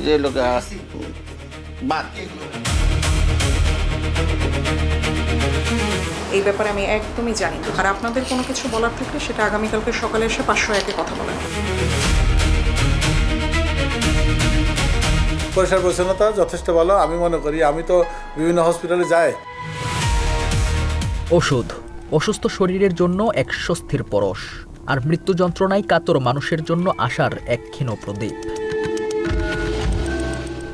যে লোক বাদ। এই ব্যাপারে আমি একদমই জানি না। আর আপনাদের কোনো কিছু বলার থাকলে সেটা আগামীকালকে সকালে এসে 501-এ কথা বলেন। পরিষ্কার পরিচ্ছন্নতা যথেষ্ট ভালো আমি মনে করি। আমি তো বিভিন্ন হসপিটালে যাই। ওষুধ অসুস্থ শরীরের জন্য এক স্বস্তির পরশ, আর মৃত্যু যন্ত্রণায় কাতর মানুষের জন্য আশার এক ক্ষীণ প্রদীপ।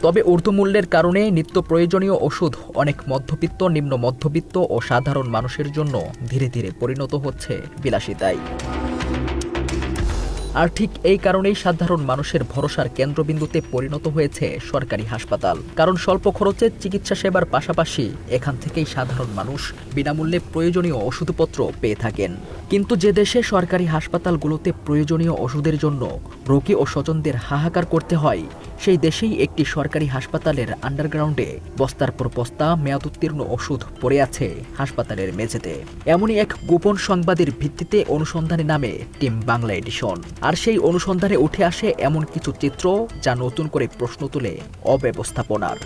তবে ঊর্ধ্বমূল্যের কারণে নিত্য প্রয়োজনীয় ওষুধ অনেক মধ্যবিত্ত, নিম্ন মধ্যবিত্ত ও সাধারণ মানুষের জন্য ধীরে ধীরে পরিণত হচ্ছে বিলাসিতায়। আর ঠিক এই কারণেই সাধারণ মানুষের ভরসার কেন্দ্রবিন্দুতে পরিণত হয়েছে সরকারি হাসপাতাল। কারণ স্বল্প খরচে চিকিৎসা সেবার পাশাপাশি এখান থেকেই সাধারণ মানুষ বিনামূল্যে প্রয়োজনীয় ওষুধপত্র পেয়ে থাকেন। কিন্তু যে দেশে সরকারি হাসপাতালগুলোতে প্রয়োজনীয় ওষুধের জন্য রোগী ও স্বজনদের হাহাকার করতে হয়, সেই দেশেই একটি সরকারি হাসপাতালের আন্ডারগ্রাউন্ডে বস্তার পর বস্তা মেয়াদোত্তীর্ণ ওষুধ পড়ে আছে হাসপাতালের মেঝেতে। এমনই এক গোপন সংবাদের ভিত্তিতে অনুসন্ধানে নামে টিম বাংলা এডিশন। আর সেই অনুসন্ধানে উঠে আসে এমন কিছু চিত্র যা নতুন করে প্রশ্ন তুলে অব্যবস্থাপনার।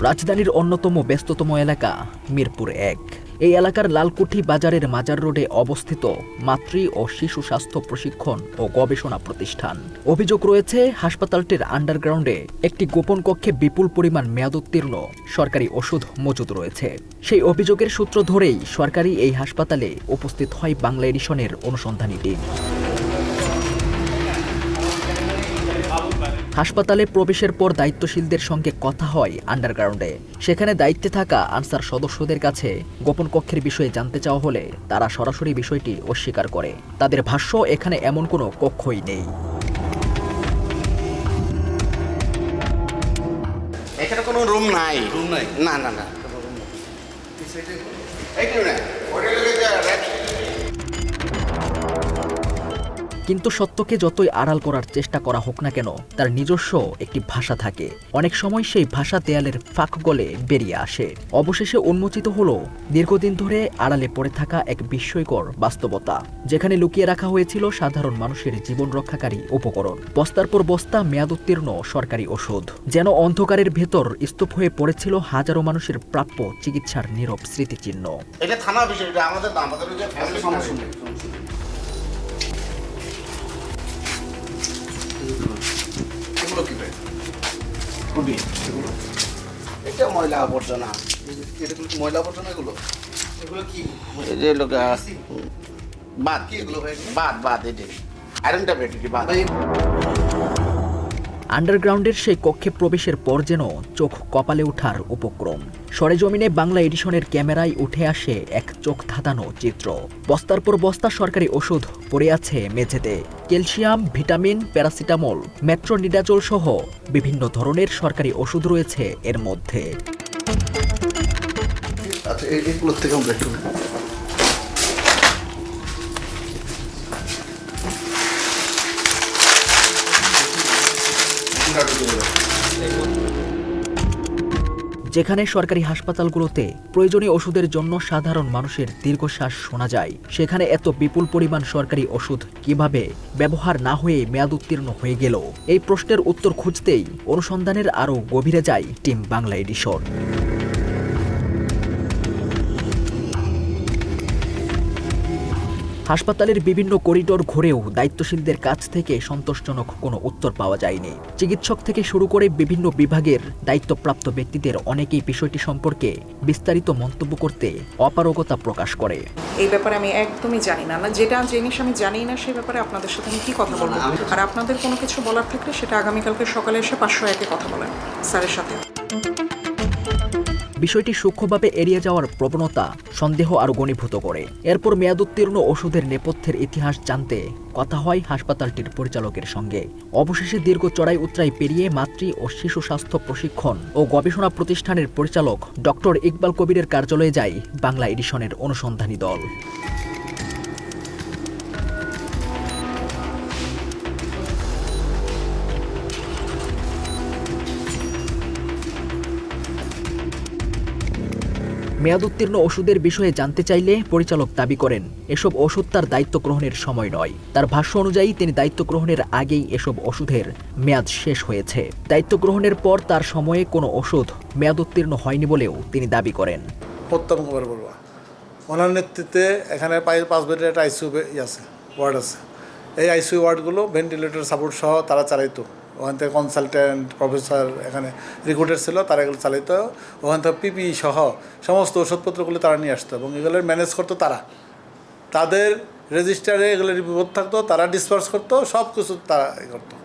রাজধানীর অন্যতম ব্যস্ততম এলাকা মিরপুর 1। এই এলাকার লালকুঠি বাজারের মাজার রোডে অবস্থিত মাতৃ ও শিশু স্বাস্থ্য প্রশিক্ষণ ও গবেষণা প্রতিষ্ঠান। অভিযোগ রয়েছে হাসপাতালটির আন্ডারগ্রাউন্ডে একটি গোপন কক্ষে বিপুল পরিমাণ মেয়াদোত্তীর্ণ সরকারি ওষুধ মজুদ রয়েছে। সেই অভিযোগের সূত্র ধরেই সরকারি এই হাসপাতালে উপস্থিত হয় বাংলা এডিশনের অনুসন্ধানী টিম। হাসপাতালে প্রবেশের পর দায়িত্বশীলদের সঙ্গে কথা হয় আন্ডারগ্রাউন্ডে। সেখানে দায়িত্বে থাকা আনসার সদস্যদের কাছে গোপন কক্ষের বিষয়ে জানতে চাওয়া হলে তারা সরাসরি বিষয়টি অস্বীকার করে। তাদের ভাষ্য, এখানে এমন কোনো কক্ষই নেই। এখানে কোনো রুম নাই। রুম নাই? না না না, কোনো রুম নেই। এইখানে না, ওটা লেগে যায়। কিন্তু সত্যকে যতই আড়াল করার চেষ্টা করা হোক না কেন, তার নিজস্ব একটি ভাষা থাকে। অনেক সময় সেই ভাষা দেয়ালের ফাঁক গলে বেরিয়ে আসে। অবশেষে উন্মোচিত হলো দীর্ঘদিন ধরে আড়ালে পড়ে থাকা এক বিস্ময়কর বাস্তবতা, যেখানে লুকিয়ে রাখা হয়েছিল সাধারণ মানুষের জীবন রক্ষাকারী উপকরণ। বস্তার পর বস্তা মেয়াদোত্তীর্ণ সরকারি ওষুধ যেন অন্ধকারের ভেতর স্তূপ হয়ে পড়েছিল হাজারো মানুষের প্রাপ্য চিকিৎসার নীরব স্মৃতিচিহ্ন। এটা থানা বিষয়, এটা আমাদের না, আমাদের যে ফ্যামিলি সমস্যা নেই। এগুলো কি ভাই? কুডি এগুলো, এটা ময়লা আবর্জনা। এগুলো কি ময়লা আবর্জনা? এগুলো কি এই যে লোক বাদ কি এগুলো ভাই? বাদ এটা আয়রন ট্যাবলেট, এটি বাদ। আন্ডারগ্রাউন্ডের সেই কক্ষে প্রবেশের পর যেন চোখ কপালে ওঠার উপক্রম। সরেজমিনে বাংলা এডিশনের ক্যামেরায় উঠে আসে এক চোখ ধাঁধানো চিত্র। বস্তার পর বস্তা সরকারি ওষুধ পড়ে আছে মেঝেতে। ক্যালসিয়াম, ভিটামিন, প্যারাসিটামল, মেট্রোনিডাজোল সহ বিভিন্ন ধরনের সরকারি ওষুধ রয়েছে এর মধ্যে। আচ্ছা, এইগুলোর থেকে আমরা একটু যেখানে সরকারি হাসপাতালগুলোতে প্রয়োজনীয় ওষুধের জন্য সাধারণ মানুষের দীর্ঘশ্বাস শোনা যায়, সেখানে এত বিপুল পরিমাণ সরকারি ওষুধ কিভাবে ব্যবহার না হয়ে মেয়াদোত্তীর্ণ হয়ে গেল? এই প্রশ্নের উত্তর খুঁজতেই অনুসন্ধানের আরও গভীরে যায় টিম বাংলা এডিশন। হাসপাতালের বিভিন্ন করিডোর ঘুরেও দায়িত্বশীলদের কাছ থেকে সন্তোষজনক কোনো উত্তর পাওয়া যায়নি। চিকিৎসক থেকে শুরু করে বিভিন্ন বিভাগের দায়িত্বপ্রাপ্ত ব্যক্তিদের অনেকেই বিষয়টি সম্পর্কে বিস্তারিত মন্তব্য করতে অপারগতা প্রকাশ করে। এই ব্যাপারে আমি একদমই জানি না। যেটা জিনিস আমি জানি না, সেই ব্যাপারে আপনাদের সাথে আমি কি কথা বলবো? আর আপনাদের কোনো কিছু বলার থাকলে সেটা আগামীকালকে সকালে এসে 501-এ কথা বলেন স্যারের সাথে। বিষয়টি সূক্ষ্মভাবে এড়িয়ে যাওয়ার প্রবণতা সন্দেহ আরও ঘনীভূত করে। এরপর মেয়াদোত্তীর্ণ ওষুধের নেপথ্যের ইতিহাস জানতে কথা হয় হাসপাতালটির পরিচালকের সঙ্গে। অবশেষে দীর্ঘ চড়াই উতরাই পেরিয়ে মাতৃ ও শিশু স্বাস্থ্য প্রশিক্ষণ ও গবেষণা প্রতিষ্ঠানের পরিচালক ডক্টর ইকবাল কবিরের কার্যালয়ে যায় বাংলা এডিশনের অনুসন্ধানী দল। মেয়াদোত্তীর্ণ ওষুধের বিষয়ে জানতে চাইলে পরিচালক দাবি করেন এসব ওষুধ তার দায়িত্ব গ্রহণের সময় নয়। তার ভাষ্য অনুযায়ী তিনি দায়িত্ব গ্রহণের আগেই এসব ওষুধের মেয়াদ শেষ হয়েছে। দায়িত্ব গ্রহণের পর তার সময়ে কোনো ওষুধ মেয়াদোত্তীর্ণ হয়নি বলেও তিনি দাবি করেন। প্রত্যম খবর বলবা, ওনার নেতৃত্বে এখানে 5 বেডের একটা আইসিইউ আছে, ওয়ার্ড আছে। এই আইসিইউ ওয়ার্ডগুলো ভেন্টিলেটর সাপোর্ট সহ তারা চালাইতো। ওখান থেকে কনসালটেন্ট প্রফেসর এখানে রিক্রুটার ছিল, তারা এগুলো চালাইতো। ওখান থেকে পিপিই সহ সমস্ত ওষুধপত্রগুলো তারা নিয়ে আসতো এবং এগুলোর ম্যানেজ করতো তারা। তাদের রেজিস্টারে এগুলো রিপোর্ট থাকতো, তারা ডিসপার্স করতো, সব কিছু তারা করতো।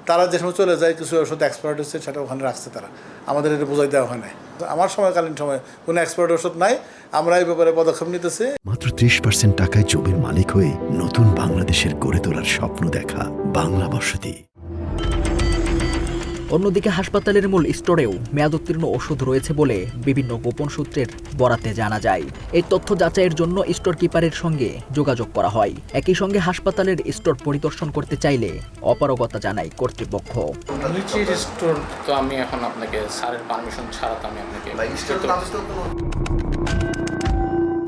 তারা যে সময় চলে যায়, কিছু ওষুধ এক্সপায়ার্ড হচ্ছে সেটা ওখানে রাখছে তারা, আমাদের এটা বোঝাই দেওয়া হয় নাই। আমার সময়কালীন সময় কোনো এক্সপায়ার্ড ওষুধ নাই, আমরা এই ব্যাপারে পদক্ষেপ নিতেছি। মাত্র 30% টাকায় জমির মালিক হয়ে নতুন বাংলাদেশের গড়ে তোলার স্বপ্ন দেখা বাংলা বসতি। অন্যদিকে হাসপাতালের মূল স্টোরেও মেয়াদোত্তীর্ণ ওষুধ রয়েছে বলে বিভিন্ন গোপন সূত্রের বরাতে জানা যায়। এই তথ্য যাচাইয়ের জন্য স্টোর কিপারের সঙ্গে যোগাযোগ করা হয়। একই সঙ্গে হাসপাতালের স্টোর পরিদর্শন করতে চাইলে অপারগতা জানায় কর্তৃপক্ষ। নিচের স্টোর তো আমি এখন আপনাকে স্যারের পারমিশন ছাড়া তো আমি আপনাকে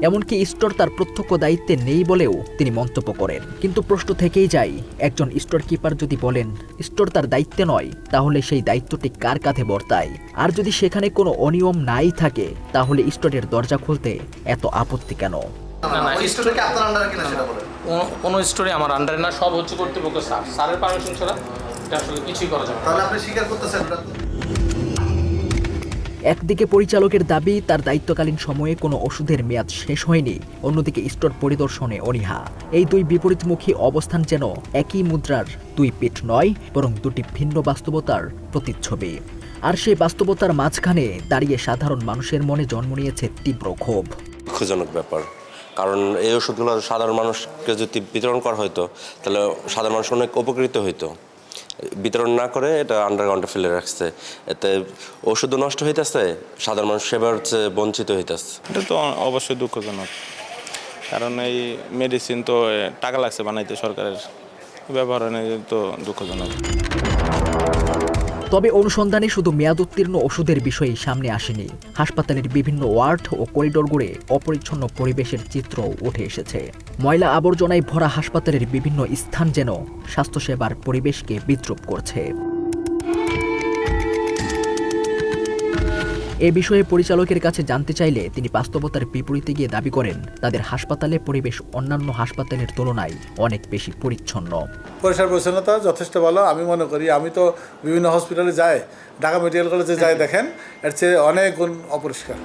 এমনকি স্টোর তার প্রত্যক্ষ দায়িত্বে নেই বলেও তিনি মন্তব্য করেন। কিন্তু প্রশ্ন থেকেই যায়, একজন স্টোর কিপার যদি বলেন স্টোর তার দায়িত্বে নয়, তাহলে সেই দায়িত্বটি কার কাঁধে বর্তায়? আর যদি সেখানে কোনো অনিয়ম নাই থাকে, তাহলে স্টোরের দরজা খুলতে এত আপত্তি কেন? কোনো স্টোরে আমার আন্ডারে না, সব হচ্ছে কর্তৃপক্ষ স্যারের পারমিশন ছাড়া এটা আসলে কিছুই করা যাবে না। তাহলে আপনি স্বীকার করতেছেন? একদিকে পরিচালকের দাবি তার দায়িত্বকালীন সময়ে কোনো ওষুধের মেয়াদ শেষ হয়নি, অন্যদিকে স্টোর পরিদর্শনে অনীহা। এই দুই বিপরীতমুখী অবস্থান যেন একই মুদ্রার দুই পিঠ নয়, বরং দুটি ভিন্ন বাস্তবতার প্রতিচ্ছবি। আর সেই বাস্তবতার মাঝখানে দাঁড়িয়ে সাধারণ মানুষের মনে জন্ম নিয়েছে তীব্র ক্ষোভ। দুঃখজনক ব্যাপার, কারণ এই ওষুধগুলো সাধারণ মানুষকে যদি বিতরণ করা হতো তাহলে সাধারণ মানুষ অনেক উপকৃত হইতো। বিতরণ না করে এটা আন্ডারগ্রাউন্ডে ফেলে রাখছে, এতে ওষুধও নষ্ট হইতেছে, সাধারণ মানুষ সেবার হচ্ছে বঞ্চিত হইতেছে। এটা তো অবশ্যই দুঃখজনক, কারণ এই মেডিসিন তো টাকা লাগছে বানাইতে, সরকারের ব্যবহার তো দুঃখজনক। তবে অনুসন্ধানে শুধু মেয়াদোত্তীর্ণ ওষুধের বিষয়ই সামনে আসেনি। হাসপাতালের বিভিন্ন ওয়ার্ড ও করিডোর গড়ে অপরিচ্ছন্ন পরিবেশের চিত্র উঠে এসেছে। ময়লা আবর্জনায় ভরা হাসপাতালের বিভিন্ন স্থান যেন স্বাস্থ্যসেবার পরিবেশকে বিদ্রূপ করছে। এ বিষয়ে পরিচালকের কাছে জানতে চাইলে তিনি বাস্তবতার বিপরীতে গিয়ে দাবি করেন তাদের হাসপাতালে পরিবেশ অন্যান্য হাসপাতালের তুলনায় অনেক বেশি পরিচ্ছন্ন। পরিষ্কার পরিচ্ছন্নতা যথেষ্ট ভালো আমি মনে করি। আমি তো বিভিন্ন হসপিটালে যাই, ঢাকা মেডিকেল কলেজে যাই, দেখেন এর চেয়ে অনেক গুণ অপরিষ্কার।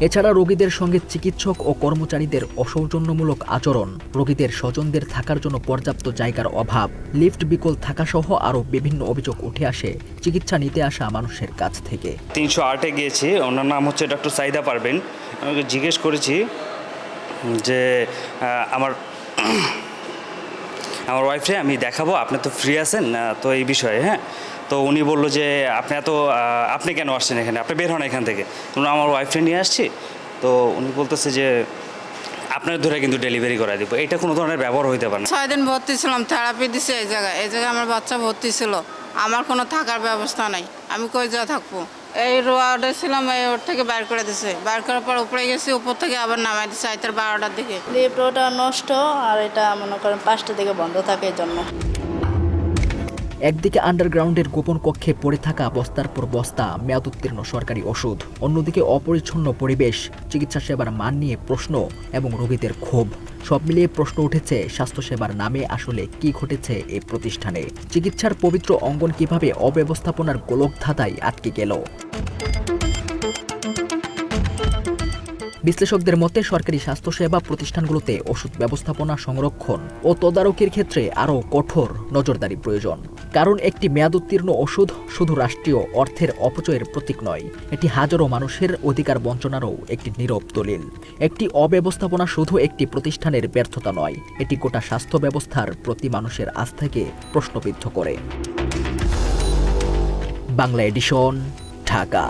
এছাড়া রোগীদের সঙ্গে চিকিৎসক ও কর্মচারীদের অসৌজন্যমূলক আচরণ, রোগীদের স্বজনদের থাকার জন্য পর্যাপ্ত জায়গার অভাব, লিফট বিকল থাকাসহ আরও বিভিন্ন অভিযোগ উঠে আসে চিকিৎসা নিতে আসা মানুষের কাছ থেকে। 308-এ গিয়েছি, ওনার নাম হচ্ছে ডক্টর সাইদা পারবেন। আমি জিজ্ঞেস করেছি যে আমার ওয়াইফরে আমি দেখাবো, আপনি তো ফ্রি আছেন তো এই বিষয়ে। হ্যাঁ, তো উনি বললো যে আপনি কেন আসছেন এখানে, আপনি বের হন এখান থেকে। আমার ওয়াইফরে নিয়ে আসছি, তো উনি বলতেছে যে আপনার ধরে কিন্তু ডেলিভারি করা দিব। এটা কোনো ধরনের ব্যবহার হইতে পারে না। 6 দিন ভর্তি ছিলাম, থেরাপি দিছে এই জায়গায় আমার বাচ্চা ভর্তি ছিল। আমার কোনো থাকার ব্যবস্থা নাই, আমি কই যা থাকবো। এই রোয়ার্ডে ছিলাম, এই রোড থেকে বাইর করে দিছে, বাইর করার পর উপরে গেছি, উপর থেকে আবার নামাই দিছে 12টার দিকে। লিফটটা নষ্ট, আর এটা মনে করেন 5টা দিকে বন্ধ থাকে এই জন্য। একদিকে আন্ডারগ্রাউন্ডের গোপন কক্ষে পড়ে থাকা বস্তার পর বস্তা মেয়াদোত্তীর্ণ সরকারি ওষুধ, অন্যদিকে অপরিচ্ছন্ন পরিবেশ, চিকিৎসা সেবার মান নিয়ে প্রশ্ন এবং রোগীদের ক্ষোভ। সব মিলিয়ে প্রশ্ন উঠেছে স্বাস্থ্যসেবার নামে আসলে কি ঘটেছে এই প্রতিষ্ঠানে? চিকিৎসার পবিত্র অঙ্গন কিভাবে অব্যবস্থাপনার গোলকধাঁধায় আটকে গেল? বিশ্লেষকদের মতে সরকারি স্বাস্থ্যসেবা প্রতিষ্ঠানগুলোতে ওষুধ ব্যবস্থাপনা, সংরক্ষণ ও তদারকির ক্ষেত্রে আরও কঠোর নজরদারি প্রয়োজন। কারণ একটি মেয়াদোত্তীর্ণ ওষুধ শুধু রাষ্ট্রীয় অর্থের অপচয়ের প্রতীক নয়, এটি হাজারো মানুষের অধিকার বঞ্চনারও একটি নীরব দলিল। একটি অব্যবস্থাপনা শুধু একটি প্রতিষ্ঠানের ব্যর্থতা নয়, এটি গোটা স্বাস্থ্য ব্যবস্থার প্রতি মানুষের আস্থাকে প্রশ্নবিদ্ধ করে। বাংলা এডিশন, ঢাকা।